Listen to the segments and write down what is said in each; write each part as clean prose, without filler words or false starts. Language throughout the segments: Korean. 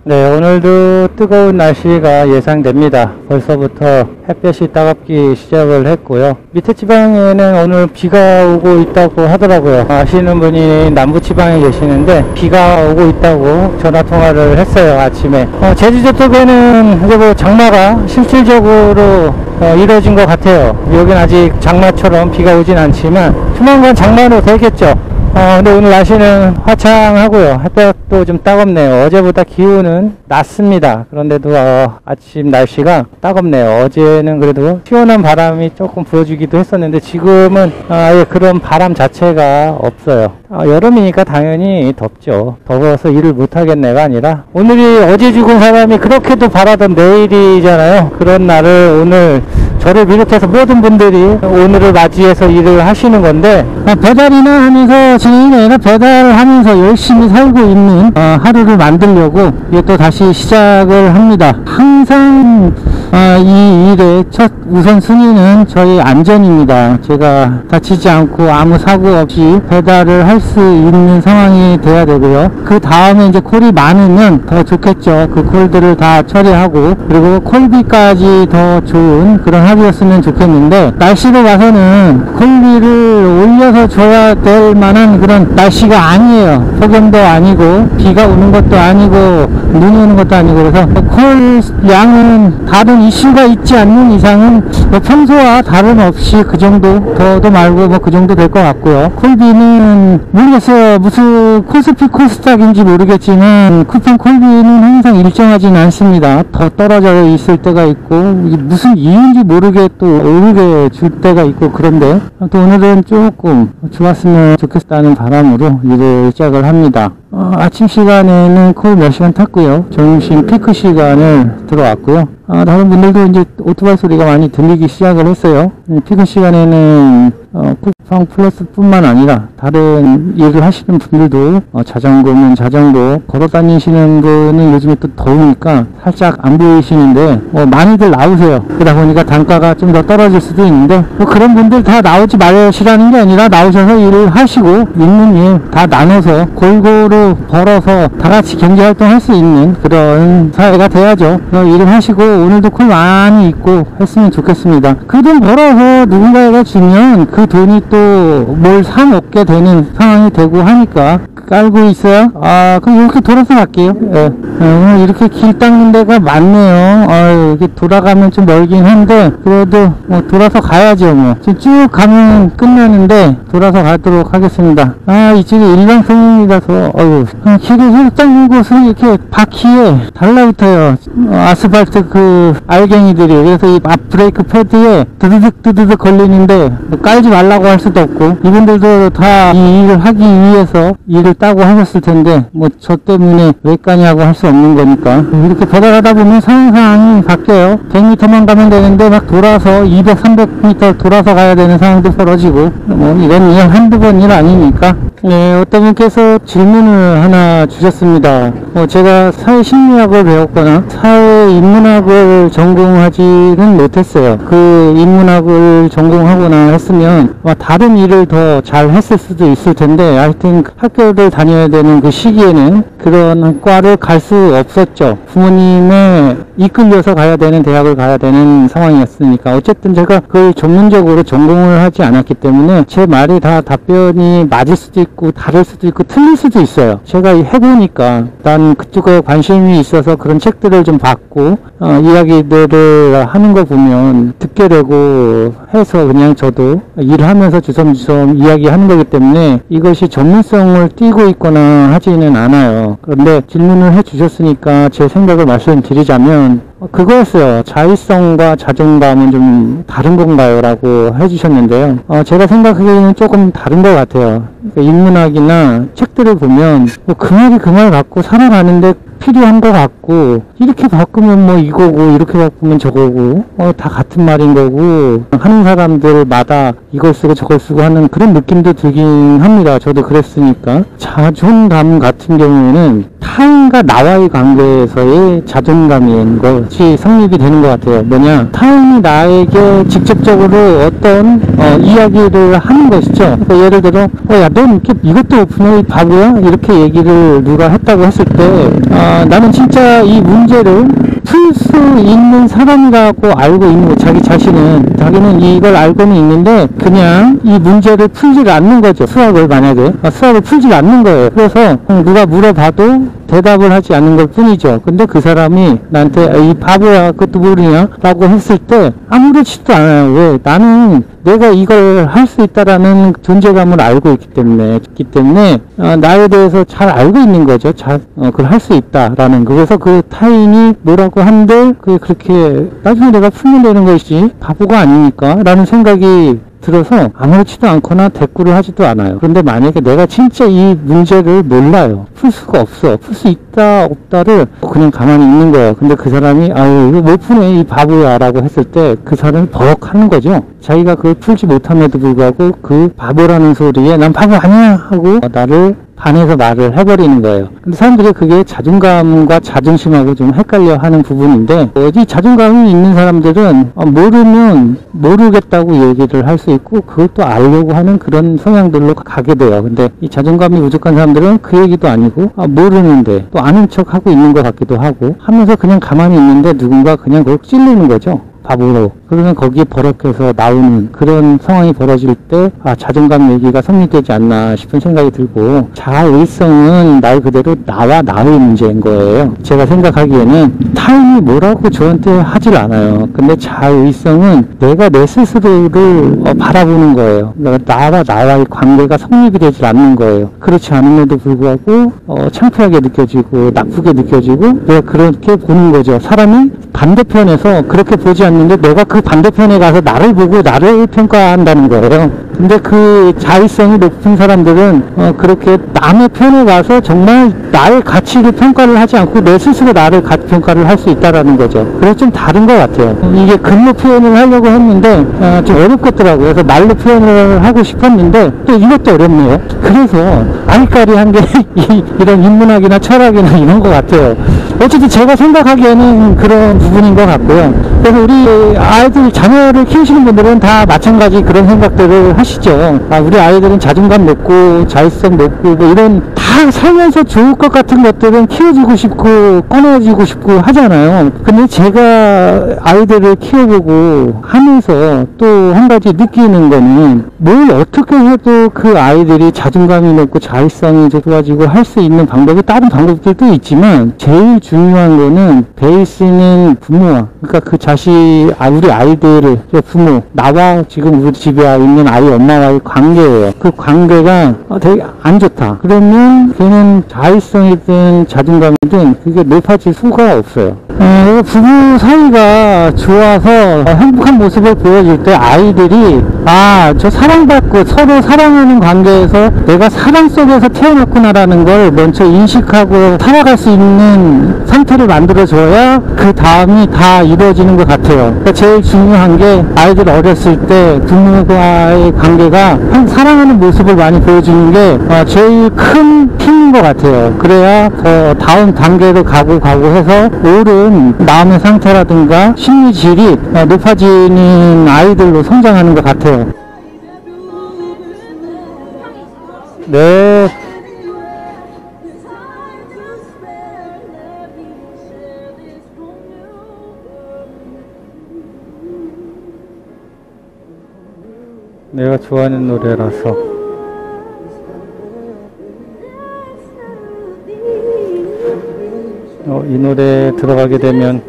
네, 오늘도 뜨거운 날씨가 예상됩니다. 벌써부터 햇볕이 따갑기 시작을 했고요. 밑에 지방에는 오늘 비가 오고 있다고 하더라고요. 아시는 분이 남부 지방에 계시는데 비가 오고 있다고 전화 통화를 했어요, 아침에. 제주도 쪽에는 이제 뭐 장마가 실질적으로 이루어진 것 같아요. 여긴 아직 장마처럼 비가 오진 않지만 조만간 장마로 되겠죠. 근데 오늘 날씨는 화창하고요. 햇볕도 좀 따갑네요. 어제보다 기온은 낮습니다. 그런데도 아침 날씨가 따갑네요. 어제는 그래도 시원한 바람이 조금 불어주기도 했었는데 지금은 아예 그런 바람 자체가 없어요. 여름이니까 당연히 덥죠. 더워서 일을 못하겠네가 아니라 오늘이 어제 죽은 사람이 그렇게도 바라던 내일이잖아요. 그런 날을 오늘 저를 비롯해서 모든 분들이 오늘을 맞이해서 일을 하시는 건데, 배달이나 하면서 진행이 아니라 배달을 하면서 열심히 살고 있는 하루를 만들려고 이제 또 다시 시작을 합니다. 항상 이 일의 첫 우선순위는 저희 안전입니다. 제가 다치지 않고 아무 사고 없이 배달을 할 수 있는 상황이 돼야 되고요. 그 다음에 이제 콜이 많으면 더 좋겠죠. 그 콜들을 다 처리하고, 그리고 콜비까지 더 좋은 그런 하루였으면 좋겠는데, 날씨로 봐서는 콜비를 올려서 줘야 될 만한 그런 날씨가 아니에요. 폭염도 아니고 비가 오는 것도 아니고 눈이 오는 것도 아니고, 그래서 콜 양은 다른 이슈가 있지 않는 이상은 평소와 다름없이 그 정도, 더도 말고 뭐 그 정도 될 것 같고요. 콜비는 모르겠어요. 무슨 코스피 코스닥인지 모르겠지만 쿠팡 콜비는 항상 일정하진 않습니다. 더 떨어져 있을 때가 있고 무슨 이유인지 모르게 또 오르게 줄 때가 있고, 그런데 또 오늘은 조금 좋았으면 좋겠다는 바람으로 일을 시작을 합니다. 아침 시간에는 콜 몇 시간 탔고요. 점심 피크 시간을 들어왔고요. 다른 분들도 이제 오토바이 소리가 많이 들리기 시작을 했어요. 피크 시간에는 쿠팡 플러스 뿐만 아니라 다른 일을 하시는 분들도 자전거면 자전거 걸어 다니시는 거는 요즘에 또 더우니까 살짝 안 보이시는데 많이들 나오세요. 그러다 보니까 단가가 좀 더 떨어질 수도 있는데 그런 분들 다 나오지 마시라는 게 아니라 나오셔서 일을 하시고 있는 일 다 나눠서 골고루 벌어서 다 같이 경제활동 할 수 있는 그런 사회가 돼야죠. 일을 하시고 오늘도 콜 많이 있고 했으면 좋겠습니다. 그 돈 벌어서 누군가에게 주면 그 돈이 또 뭘 사 먹게 되는 상황이 되고 하니까 깔고 있어요. 그럼 이렇게 돌아서 갈게요. 오늘 이렇게 길 닦는 데가 많네요. 이렇게 돌아가면 좀 멀긴 한데 그래도 돌아서 가야죠. 쭉 가면 끝나는데 돌아서 가도록 하겠습니다. 이쪽에 일반선이라서 길을 쭉 닦는 곳은 이렇게 바퀴에 달라붙어요. 아스팔트 그 알갱이들이. 그래서 이 앞 브레이크 패드에 드드득 걸리는데 깔지 말라고 할 수도 없고, 이분들도 다 이 일을 하기 위해서 일을 따고 하셨을 텐데 저 때문에 왜 까냐고 할 수 없는 거니까. 이렇게 배달하다 보면 상황이 바뀌어요. 100m만 가면 되는데 막 돌아서 200, 300m 돌아서 가야 되는 상황도 벌어지고, 이런 일 한두 번 일 아니니까. 어떤 분께서 질문을 하나 주셨습니다. 제가 사회심리학을 배웠거나 사회인문학을 전공하지는 못했어요. 그 인문학을 전공하거나 했으면 다른 일을 더 잘 했을 수도 있을 텐데, 하여튼 학교를 다녀야 되는 그 시기에는 그런 과를 갈 수 없었죠. 부모님의 이끌려서 가야 되는 대학을 가야 되는 상황이었으니까. 어쨌든 제가 그걸 전문적으로 전공을 하지 않았기 때문에 제 말이 다 답변이 맞을 수도 있고 다를 수도 있고 틀릴 수도 있어요. 제가 해보니까 난 그쪽에 관심이 있어서 그런 책들을 좀 봤고 이야기들을 하는 거 보면 듣게 되고 해서 그냥 저도 일하면서 주섬주섬 이야기하는 거기 때문에 이것이 전문성을 띠고 있거나 하지는 않아요. 그런데 질문을 해주셨으니까 제 생각을 말씀드리자면 그거였어요. 자의성과 자존감은 좀 다른 건가요? 라고 해주셨는데요. 제가 생각하기에는 조금 다른 것 같아요. 그러니까 인문학이나 책들을 보면 그 말이 그 말 같고 살아가는데 필요한 것 같고 이렇게 바꾸면 뭐 이거고 이렇게 바꾸면 저거고 다 같은 말인 거고 하는 사람들마다 이걸 쓰고 저걸 쓰고 하는 그런 느낌도 들긴 합니다. 저도 그랬으니까. 자존감 같은 경우에는 타인과 나와의 관계에서의 자존감인 것이 성립이 되는 것 같아요. 뭐냐, 타인이 나에게 직접적으로 어떤 이야기를 하는 것이죠. 그러니까 예를 들어 야, 넌 이것도 오픈해 바보야? 이렇게 얘기를 누가 했다고 했을 때 나는 진짜 이 문제를 풀 수 있는 사람이라고 알고 있는 거, 자기는 이걸 알고는 있는데 그냥 이 문제를 풀지 않는 거죠. 수학을 만약에 수학을 풀지 않는 거예요. 그래서 누가 물어봐도 대답을 하지 않는 것 뿐이죠. 근데 그 사람이 나한테 이 바보야 그것도 모르냐 라고 했을 때 아무렇지도 않아요. 왜? 나는 내가 이걸 할 수 있다라는 존재감을 알고 있기 때문에 나에 대해서 잘 알고 있는 거죠. 그걸 할 수 있다라는 거. 그래서 그 타인이 뭐라고 한들 그렇게 나중에 내가 풀면 되는 것이지 바보가 아니니까 라는 생각이 들어서 아무렇지도 않거나 대꾸를 하지도 않아요. 그런데 만약에 내가 진짜 이 문제를 몰라요. 풀 수가 없어. 풀 수 있다 없다를 그냥 가만히 있는 거예요. 근데 그 사람이 아유 이거 못 푸네 이 바보야 라고 했을 때 그 사람이 버럭 하는 거죠. 자기가 그걸 풀지 못함에도 불구하고 그 바보라는 소리에 난 바보 아니야 하고 나를 반해서 말을 해버리는 거예요. 근데 사람들이 그게 자존감과 자존심하고 좀 헷갈려 하는 부분인데, 이 자존감이 있는 사람들은 모르면 모르겠다고 얘기를 할 수 있고, 그것도 알려고 하는 그런 성향들로 가게 돼요. 근데 이 자존감이 부족한 사람들은 그 얘기도 아니고, 모르는데 또 아는 척 하고 있는 것 같기도 하고 하면서 그냥 가만히 있는데 누군가 그냥 그걸 찔르는 거죠. 바보로. 그러면 거기에 버럭해서 나오는 그런 상황이 벌어질 때 자존감 얘기가 성립되지 않나 싶은 생각이 들고, 자의성은 말 그대로 나와 나의 문제인 거예요. 제가 생각하기에는 타인이 뭐라고 저한테 하질 않아요. 근데 자의성은 내가 내 스스로를 바라보는 거예요. 나와 나와의 관계가 성립이 되질 않는 거예요. 그렇지 않음에도 불구하고 창피하게 느껴지고 나쁘게 느껴지고 내가 그렇게 보는 거죠. 사람이 반대편에서 그렇게 보지 않는데 내가 그 반대편에 가서 나를 보고 나를 평가한다는 거예요. 근데 그 자의성이 높은 사람들은 그렇게 남의 편에 가서 정말 나의 가치를 평가를 하지 않고 내 스스로 나를 평가를 할 수 있다라는 거죠. 그래서 좀 다른 것 같아요. 이게 글로 표현을 하려고 했는데 좀 어렵겠더라고요. 그래서 말로 표현을 하고 싶었는데 또 이것도 어렵네요. 그래서 아리까리한 게 이런 인문학이나 철학이나 이런 것 같아요. 어쨌든 제가 생각하기에는 그런 부분인 것 같고요. 그래서 우리 아이들, 자녀를 키우시는 분들은 다 마찬가지 그런 생각들을 하시죠. 우리 아이들은 자존감 높고 자율성 높고 뭐 이런 다 살면서 좋을 것 같은 것들은 키워주고 싶고 꺼내주고 싶고 하잖아요. 근데 제가 아이들을 키워보고 하면서 또 한 가지 느끼는 거는 뭘 어떻게 해도 그 아이들이 자존감이 높고 자율성이 좋아지고 할 수 있는 방법이 다른 방법들도 있지만 제일 중요한 거는 베이스는 부모와, 그러니까 그 우리 아이들의 부모, 나와 지금 우리 집에 있는 아이 엄마와의 관계예요. 그 관계가 되게 안 좋다. 그러면 걔는 자율성이든 자존감이든 그게 높아질 수가 없어요. 부부 사이가 좋아서 행복한 모습을 보여줄 때 아이들이 저 사랑받고 서로 사랑하는 관계에서 내가 사랑 속에서 태어났구나라는 걸 먼저 인식하고 살아갈 수 있는 상태를 만들어줘야 그 다음이 다 이루어지는 것 같아요. 그러니까 제일 중요한 게 아이들 어렸을 때 부모와의 관계가 사랑하는 모습을 많이 보여주는 게 제일 큰 힘인 것 같아요. 그래야 더 다음 단계로 가고 해서 옳은 마음의 상태라든가 심리질이 높아지는 아이들로 성장하는 것 같아요. 네. 내가 좋아하는 노래라서. 이 노래 들어가게 되면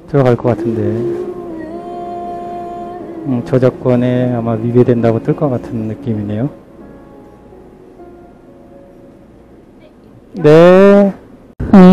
들어갈 것 같은데, 저작권에 아마 위배된다고 뜰 것 같은 느낌이네요. 네.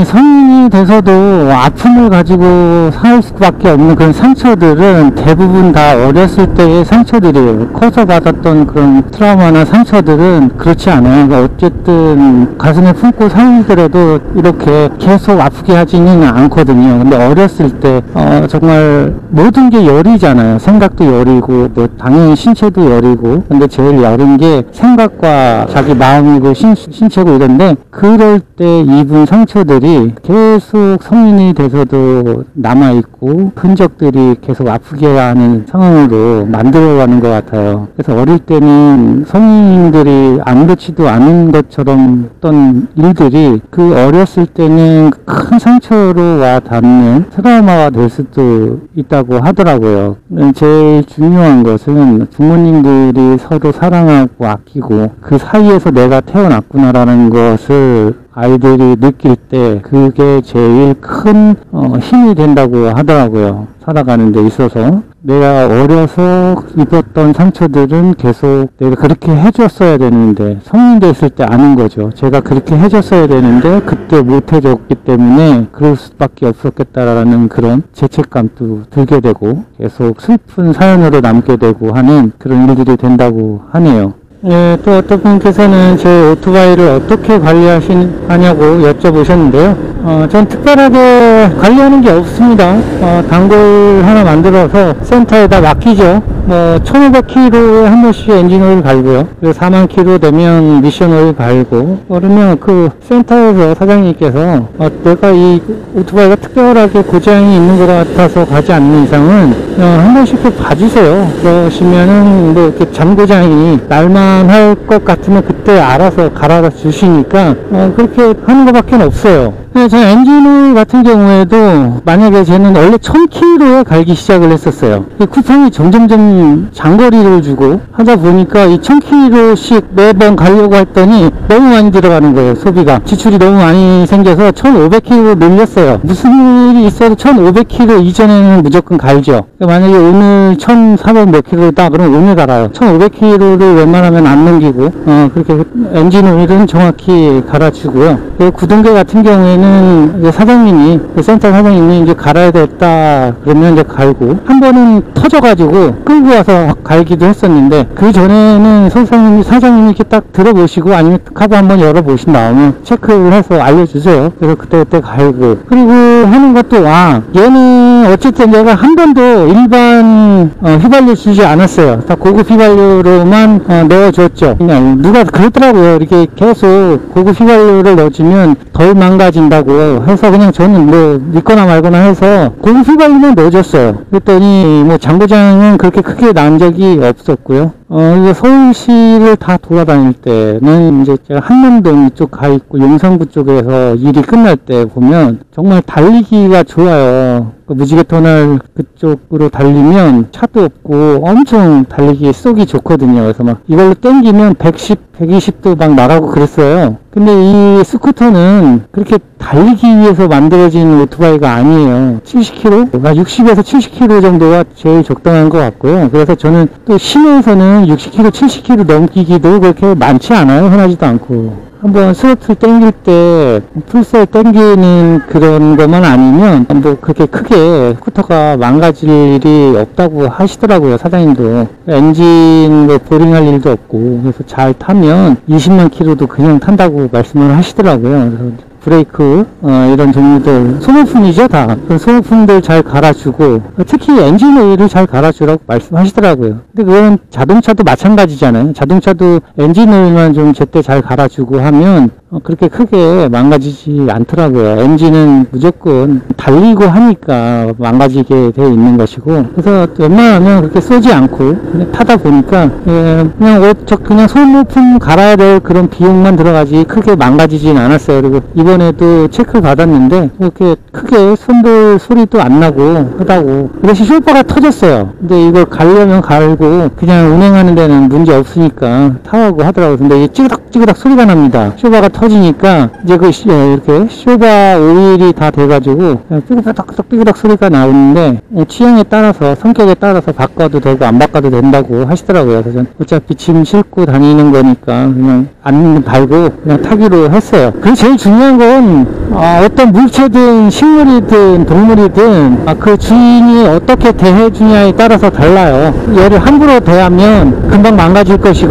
성인이 돼서도 아픔을 가지고 살 수밖에 없는 그런 상처들은 대부분 다 어렸을 때의 상처들이에요. 커서 받았던 그런 트라우마나 상처들은 그렇지 않아요. 그러니까 어쨌든 가슴에 품고 살더라도 이렇게 계속 아프게 하지는 않거든요. 근데 어렸을 때 정말 모든 게 열이잖아요. 생각도 열이고 뭐 당연히 신체도 열이고, 근데 제일 열인 게 생각과 자기 마음이고 신체고 이런데, 그럴 때 입은 상처들이 계속 성인이 돼서도 남아있고 흔적들이 계속 아프게 하는 상황으로 만들어가는 것 같아요. 그래서 어릴 때는 성인들이 아무렇지도 않은 것처럼 어떤 일들이 그 어렸을 때는 큰 상처로 와 닿는 트라우마가 될 수도 있다고 하더라고요. 제일 중요한 것은 부모님들이 서로 사랑하고 아끼고 그 사이에서 내가 태어났구나라는 것을 아이들이 느낄 때 그게 제일 큰 힘이 된다고 하더라고요. 살아가는 데 있어서. 내가 어려서 입었던 상처들은 계속 내가 그렇게 해줬어야 되는데, 성인 됐을 때 아는 거죠. 제가 그렇게 해줬어야 되는데 그때 못 해줬기 때문에 그럴 수밖에 없었겠다라는 그런 죄책감도 들게 되고 계속 슬픈 사연으로 남게 되고 하는 그런 일들이 된다고 하네요. 네, 또 어떤 분께서는 제 오토바이를 어떻게 관리하냐고 여쭤보셨는데요. 전 특별하게 관리하는 게 없습니다. 단골 하나 만들어서 센터에다 맡기죠. 1500km에 한 번씩 엔진오일 갈고요. 그리고 4만 km 되면 미션오일 갈고, 그러면 그 센터에서 사장님께서 내가 이 오토바이가 특별하게 고장이 있는 것 같아서 가지 않는 이상은 한 번씩 또 봐주세요. 그러시면은 뭐 이렇게 잠고장이 날만 할 것 같으면 그때 알아서 갈아 주시니까 그렇게 하는 것밖에 없어요. 제 엔진오일 같은 경우에도 만약에 쟤는 원래 1000km에 갈기 시작을 했었어요. 이 쿠팡이 점점점 장거리를 주고 하다 보니까 이 1000km씩 매번 가려고 했더니 너무 많이 들어가는 거예요. 소비가 지출이 너무 많이 생겨서 1500km로 늘렸어요. 무슨 일이 있어도 1500km 이전에는 무조건 갈죠. 만약에 오늘 1400 몇 킬로다 그러면 오늘 갈아요. 1500km를 웬만하면 안 넘기고 그렇게 엔진오일은 정확히 갈아주고요. 구동계 같은 경우에는 사장님이, 센터 사장님이 이제 갈아야 됐다 그러면 이제 갈고, 한 번은 터져가지고 끌고 와서 갈기도 했었는데, 그 전에는 사장님이 이렇게 딱 들어보시고 아니면 카드 한번 열어보신 다음에 체크를 해서 알려주세요. 그래서 그때 갈고, 그리고 하는 것도 얘는 어쨌든 내가 한 번도 일반 휘발유 주지 않았어요. 다 고급 휘발유로만 넣어줬죠. 그냥 누가 그러더라고요. 이렇게 계속 고급 휘발유를 넣어주면 덜 망가진다고 해서 그냥 저는 뭐 믿거나 말거나 해서 고급 휘발유만 넣어줬어요. 그랬더니 뭐 장고장은 그렇게 크게 난 적이 없었고요. 이제 서울시를 다 돌아다닐 때는 이제 제가 한남동 이쪽 가 있고 용산구 쪽에서 일이 끝날 때 보면 정말 달리기가 좋아요. 무지개터널 그쪽으로 달리면 차도 없고 엄청 달리기 쏘기 좋거든요. 그래서 막 이걸로 땡기면 110, 120도 막 나가고 그랬어요. 근데 이 스쿠터는 그렇게 달리기 위해서 만들어진 오토바이가 아니에요. 70km? 60에서 70km 정도가 제일 적당한 것 같고요. 그래서 저는 또 시내에서는 60km, 70km 넘기기도 그렇게 많지 않아요. 흔하지도 않고. 한번 스로틀 땡길 때 풀셀 땡기는 그런 것만 아니면 뭐 그렇게 크게 스쿠터가 망가질 일이 없다고 하시더라고요. 사장님도. 엔진 뭐 보링할 일도 없고, 그래서 잘 타면 20만 킬로도 그냥 탄다고 말씀을 하시더라고요. 그래서 브레이크 이런 종류들 소모품이죠. 다 소모품들 잘 갈아주고, 특히 엔진 오일을 잘 갈아주라고 말씀하시더라고요. 근데 그건 자동차도 마찬가지잖아요. 자동차도 엔진 오일만 좀 제때 잘 갈아주고 하면 그렇게 크게 망가지지 않더라고요. 엔진은 무조건 달리고 하니까 망가지게 되어 있는 것이고, 그래서 웬만하면 그렇게 쏘지 않고 그냥 타다 보니까 그냥 소모품 갈아야 될 그런 비용만 들어가지 크게 망가지진 않았어요. 그리고 이번에도 체크를 받았는데 그렇게 크게 손볼 소리도 안 나고 하다고. 그래서 쇼파가 터졌어요. 근데 이걸 갈려면 갈고 그냥 운행하는 데는 문제 없으니까 타라고 하더라고요. 근데 이게 찌그닥 소리가 납니다. 쇼바가 터지니까 이제 이렇게 쇼바 오일이 다 돼가지고 삐그덕 소리가 나오는데, 취향에 따라서 성격에 따라서 바꿔도 되고 안 바꿔도 된다고 하시더라고요. 그래서 어차피 짐 싣고 다니는 거니까 그냥 안 달고 그냥 타기로 했어요. 그리고 제일 중요한 건 어떤 물체든 식물이든 동물이든 그 주인이 어떻게 대해주냐에 따라서 달라요. 얘를 함부로 대하면 금방 망가질 것이고,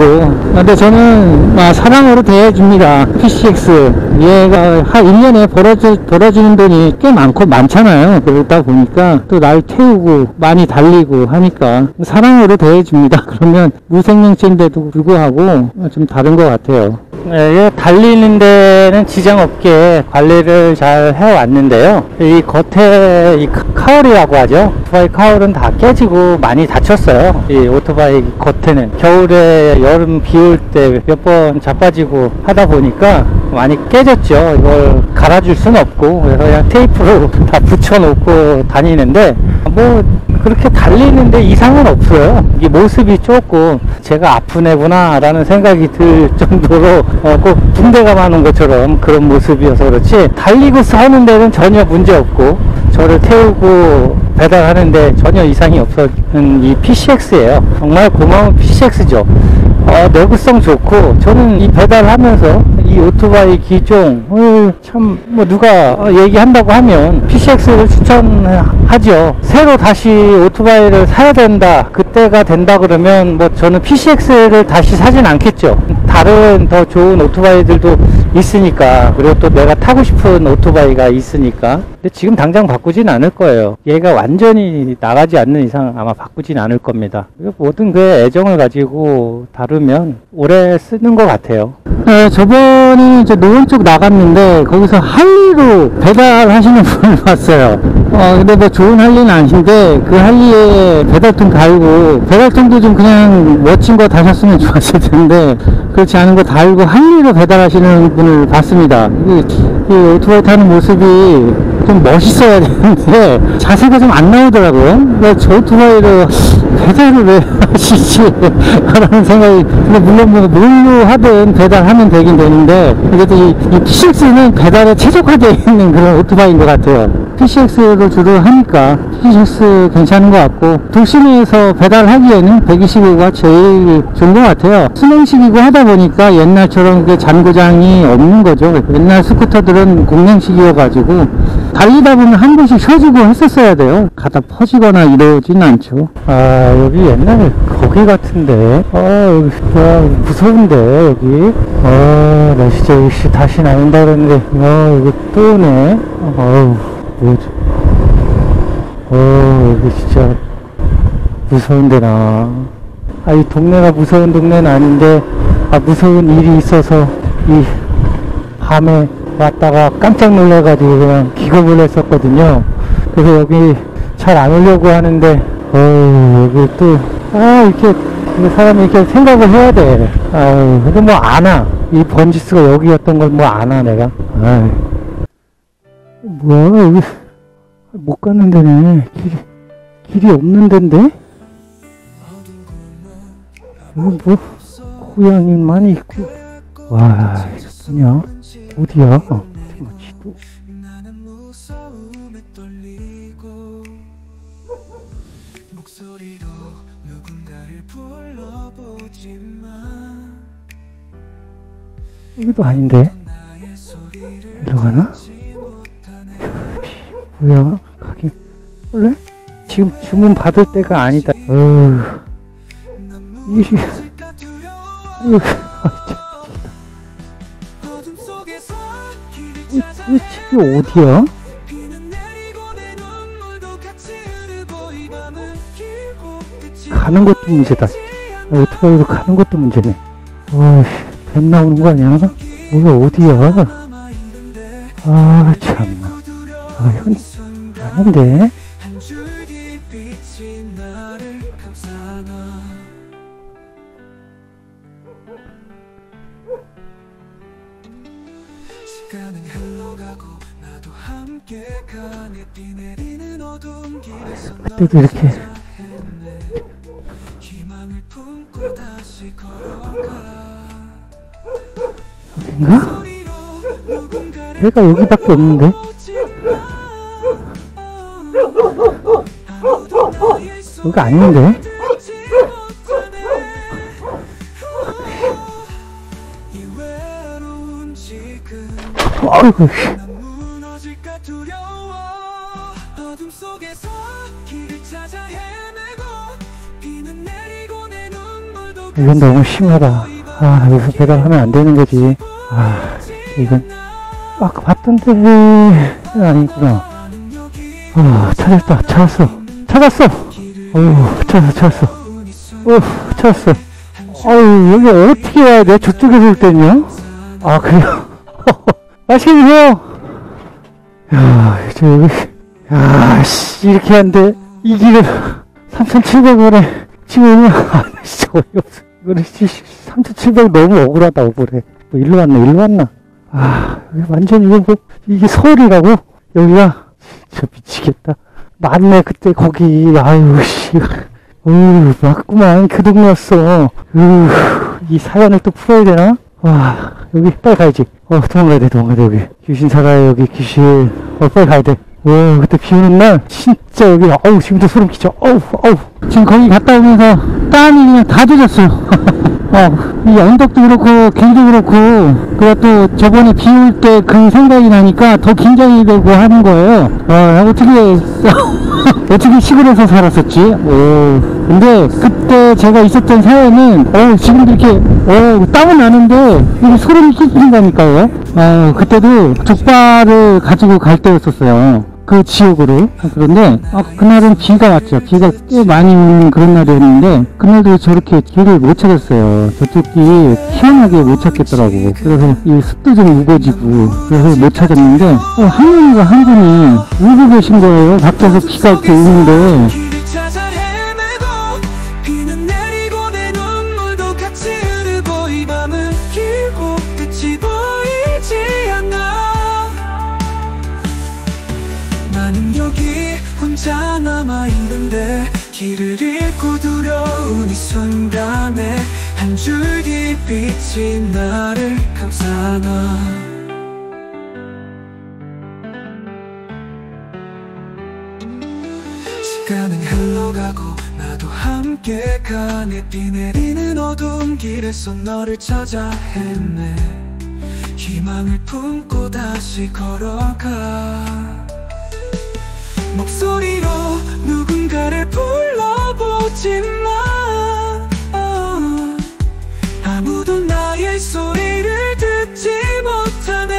근데 저는 사랑으로 대해줍니다. PCX 얘가 한 1년에 벌어지는 돈이 꽤 많잖아요. 그러다 보니까 또 날 태우고 많이 달리고 하니까 사랑으로 대해줍니다. 그러면 무생명체인데도 불구하고 좀 다른 것 같아요. 네, 달리는 데는 지장 없게 관리를 잘 해왔는데요. 이 겉에 이 카울이라고 하죠. 오토바이 카울은 다 깨지고 많이 다쳤어요. 이 오토바이 겉에는 겨울에 여름 비 올 때 몇 번 자빠지고 하다 보니까 많이 깨졌죠. 이걸 갈아줄 수는 없고, 그래서 그냥 테이프로 다 붙여놓고 다니는데 뭐 그렇게 달리는데 이상은 없어요. 이게 모습이 조금 제가 아픈 애구나 라는 생각이 들 정도로 꼭 붕대가 많은 것처럼 그런 모습이어서 그렇지, 달리고 싸우는 데는 전혀 문제 없고 저를 태우고 배달하는데 전혀 이상이 없었던 이 PCX예요. 정말 고마운 PCX죠. 내구성 좋고, 저는 이 배달하면서 이 오토바이 기종을 참 누가 얘기한다고 하면 PCX를 추천하죠. 새로 다시 오토바이를 사야 된다, 그때가 된다 그러면 저는 PCX를 다시 사진 않겠죠. 다른 더 좋은 오토바이들도 있으니까, 그리고 또 내가 타고 싶은 오토바이가 있으니까. 근데 지금 당장 바꾸진 않을 거예요. 얘가 완전히 나가지 않는 이상 아마 바꾸진 않을 겁니다. 모든 그 애정을 가지고 다루면 오래 쓰는 것 같아요. 저번에 이제 노원 쪽 나갔는데 거기서 할리로 배달하시는 분을 봤어요. 근데 좋은 할리는 아닌데 그 할리에 배달통 달고, 배달통도 좀 그냥 멋진 거 다셨으면 좋았을 텐데 그렇지 않은 거 달고 할리로 배달하시는 분을 봤습니다. 이 오토바이 타는 모습이 좀 멋있어야 되는데 자세가 좀 안 나오더라고요. 왜 저 오토바이를 배달을 왜 하시지? 라는 생각이. 근데 물론 뭘로 하든 배달하면 되긴 되는데, 그래도 이 PCX는 배달에 최적화되어 있는 그런 오토바이인 것 같아요. PCX를 주로 하니까 PCX 괜찮은 것 같고, 도심에서 배달하기에는 125가 제일 좋은 것 같아요. 수냉식이고 하다 보니까 옛날처럼 잔고장이 없는 거죠. 옛날 스쿠터들은 공랭식이어가지고 달리다 보면 한 번씩 쉬어주고 했었어야 돼요. 가다 퍼지거나 이러진 않죠. 여기 옛날에 거기 같은데. 여기 무서운데 여기. 나 진짜 여기 다시 나온다 그랬는데 여기 또 오네. 뭐지? 여기 진짜 무서운데 나. 이 동네가 무서운 동네는 아닌데 무서운 일이 있어서 이 밤에 왔다가 깜짝 놀래가지고 그냥 기겁을 했었거든요. 그래서 여기 잘 안 오려고 하는데 여기 또 이렇게 사람이 이렇게 생각을 해야 돼. 근데 안 와. 이 번지스가 여기였던 걸 안 와 내가. 뭐야 여기 못 가는 데네. 길이 없는 데인데? 여기 고양이만 있고. 와, 이거 뭐냐? 어디야? 지도. 여기도 아닌데? 일로 가나? 뭐야? 가긴 원래? 지금 주문 받을 때가 아니다. 이게 집이 어디야? 가는 것도 문제다. 오토바이로 가는 것도 문제네. 뱀 나오는 거 아니야? 뭐야 어디야? 참나. 아닌데? 그때도 이렇게 여긴가? 배가 여기밖에 없는데? 여기 아닌데? 아이고 이건 너무 심하다. 아, 여기서 배달하면 안 되는 거지. 아, 이건 아까 봤던데 아니구나. 찾았다. 찾았어. 찾았어. 찾았어. 여기 어떻게 와야 돼? 저쪽에서 올 때는요? 아, 그래요? 맛있게 드세요. 야, 저 여기, 씨, 이렇게 한데, 이 길을 3,700원에 지금 오면, 진짜 어이없어. 이거는 3,700원 너무 억울하다, 억울해. 뭐, 일로 왔나? 여기 완전 이거 뭐, 이게 서울이라고? 여기가? 진짜 미치겠다. 맞네, 그때 거기, 씨. 맞구만. 그 동네였어. 이 사연을 또 풀어야 되나? 여기, 빨리 가야지. 도망가야 돼, 여기. 귀신 살아요, 여기 귀신. 빨리 가야 돼. 그때 비 오는 날, 진짜 여기, 지금도 소름 끼쳐. 지금 거기 갔다 오면서 땀이 그냥 다 젖었어요. 이 언덕도 그렇고, 길도 그렇고, 그리고 또 저번에 비 올 때 그 생각이 나니까 더 긴장이 되고 하는 거예요. 어떻게 시골에서 살았었지? 근데 그때 제가 있었던 사연은, 지금도 이렇게, 땀은 나는데, 이게 소름이 끼친다니까요. 그때도 족발을 가지고 갈 때였었어요. 그 지역으로. 그런데 그날은 비가 왔죠. 비가 꽤 많이 오는 그런 날이었는데 그날도 저렇게 길을 못 찾았어요. 저쪽 길이 희한하게 못 찾겠더라고. 그래서 이 습도 좀 무거지고 그래서 못 찾았는데 할머니가 한 분이 울고 계신 거예요. 밖에서 비가 이렇게 오는데. 나는 여기 혼자 남아있는데 길을 잃고 두려운 이 순간에 한 줄기 빛이 나를 감싸나. 시간은 흘러가고 나도 함께 가네. 비 내리는 어두운 길에서 너를 찾아 헤매. 희망을 품고 다시 걸어가. 목소리로 누군가를 불러보지만 아무도 나의 소리를 듣지 못하네.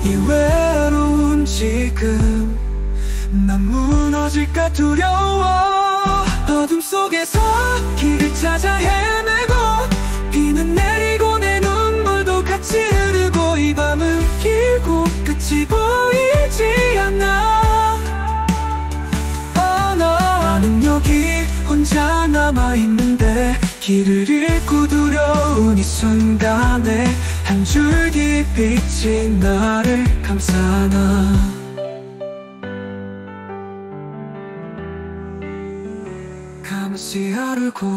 이 외로운 지금 난 무너질까 두려워. 어둠 속에서 길을 찾아 헤매고 비는 내리고 내 눈물도 같이 흐르고 이 밤은 길고 끝이 보이지 않아. 나는 여기 혼자 남아있는데 길을 잃고 두려운 이 순간에 한 줄기 빛이 나를 감싸나. 감시 하르고